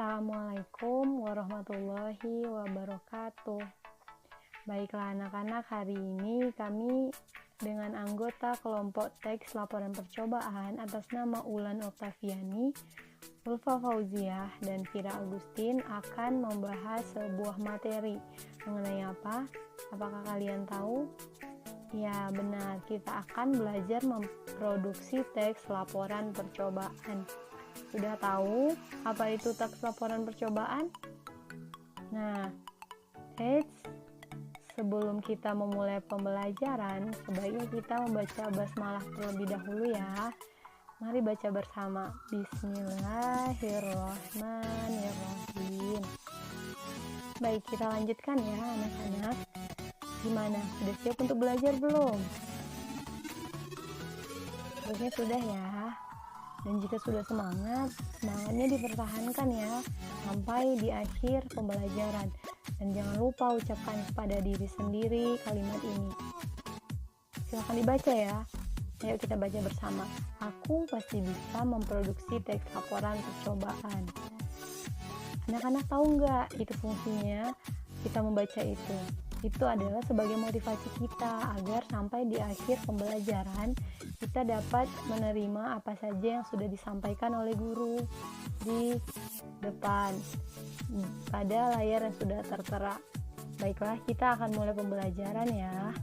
Assalamualaikum warahmatullahi wabarakatuh. Baiklah anak-anak, hari ini kami dengan anggota kelompok teks laporan percobaan atas nama Ulan Oktaviani, Ulfa Fauziah, dan Vira Agustin akan membahas sebuah materi. Mengenai apa? Apakah kalian tahu? Ya benar, kita akan belajar memproduksi teks laporan percobaan. Sudah tahu apa itu teks laporan percobaan? Nah, sebelum kita memulai pembelajaran, sebaiknya kita membaca basmalah terlebih dahulu ya. Mari baca bersama. Bismillahirrahmanirrahim. Baik, kita lanjutkan ya anak-anak. Gimana? Sudah siap untuk belajar belum? Harusnya sudah ya. Dan jika sudah semangatnya dipertahankan ya sampai di akhir pembelajaran. Dan jangan lupa ucapkan kepada diri sendiri kalimat ini. Silahkan dibaca ya. Ayo kita baca bersama. Aku pasti bisa memproduksi teks laporan percobaan. Anak-anak tahu nggak itu fungsinya kita membaca itu? Itu adalah sebagai motivasi kita agar sampai di akhir pembelajaran kita dapat menerima apa saja yang sudah disampaikan oleh guru di depan pada layar yang sudah tertera. Baiklah, kita akan mulai pembelajaran ya.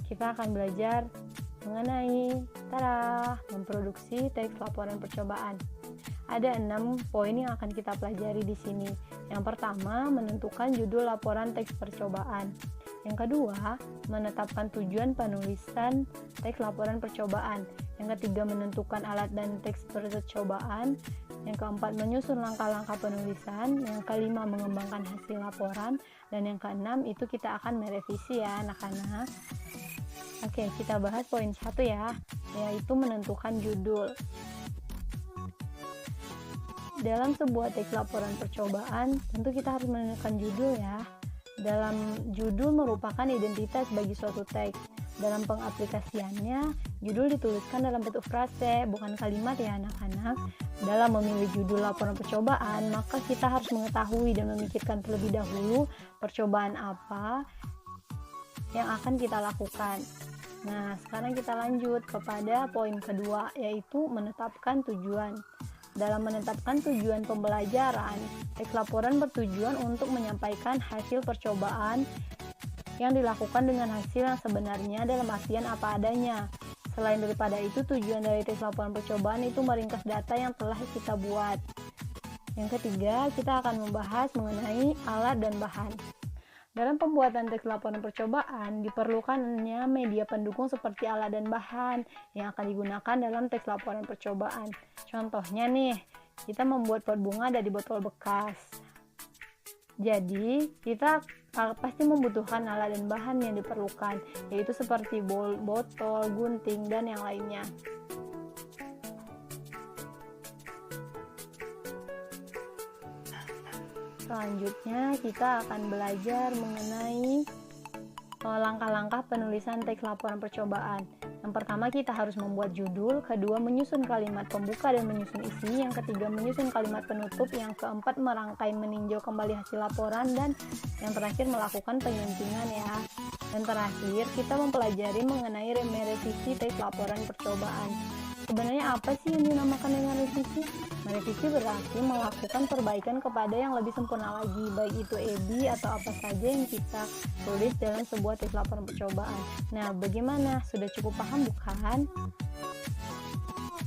Kita akan belajar mengenai memproduksi teks laporan percobaan. Ada 6 poin yang akan kita pelajari di sini. Yang pertama, menentukan judul laporan teks percobaan. Yang kedua, menetapkan tujuan penulisan teks laporan percobaan. Yang ketiga, menentukan alat dan teks percobaan. Yang keempat, menyusun langkah-langkah penulisan. Yang kelima, mengembangkan hasil laporan. Dan yang keenam, itu kita akan merevisi ya anak-anak. Oke, kita bahas poin 1 ya, yaitu menentukan judul. Dalam sebuah teks laporan percobaan, tentu kita harus menentukan judul ya. Dalam judul merupakan identitas bagi suatu teks. Dalam pengaplikasiannya, judul dituliskan dalam bentuk frase, bukan kalimat ya anak-anak. Dalam memilih judul laporan percobaan, maka kita harus mengetahui dan memikirkan terlebih dahulu percobaan apa yang akan kita lakukan. Nah, sekarang kita lanjut kepada poin kedua, yaitu menetapkan tujuan. Dalam menetapkan tujuan pembelajaran, teks laporan bertujuan untuk menyampaikan hasil percobaan yang dilakukan dengan hasil yang sebenarnya dalam artian apa adanya. Selain daripada itu, tujuan dari teks laporan percobaan itu meringkas data yang telah kita buat. Yang ketiga, kita akan membahas mengenai alat dan bahan. Dalam pembuatan teks laporan percobaan, diperlukannya media pendukung seperti alat dan bahan yang akan digunakan dalam teks laporan percobaan. Contohnya nih, kita membuat pot bunga dari botol bekas. Jadi, kita pasti membutuhkan alat dan bahan yang diperlukan, yaitu seperti botol, gunting, dan yang lainnya. Selanjutnya kita akan belajar mengenai langkah-langkah penulisan teks laporan percobaan. Yang pertama, kita harus membuat judul. Kedua, menyusun kalimat pembuka dan menyusun isi. Yang ketiga, menyusun kalimat penutup. Yang keempat, merangkai meninjau kembali hasil laporan. Dan yang terakhir, melakukan penyuntingan ya. Dan terakhir, kita mempelajari mengenai merevisi teks laporan percobaan. Sebenarnya apa sih yang dinamakan dengan revisi? Merevisi berarti melakukan perbaikan kepada yang lebih sempurna lagi, baik itu EBI atau apa saja yang kita tulis dalam sebuah teks laporan percobaan. Nah, bagaimana? Sudah cukup paham bukan?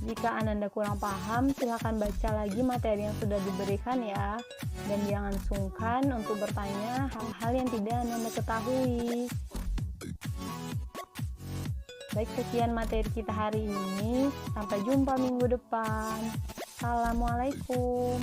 Jika Anda kurang paham, silahkan baca lagi materi yang sudah diberikan ya. Dan jangan sungkan untuk bertanya hal-hal yang tidak Anda ketahui. Baik, sekian materi kita hari ini. Sampai jumpa minggu depan. Assalamualaikum.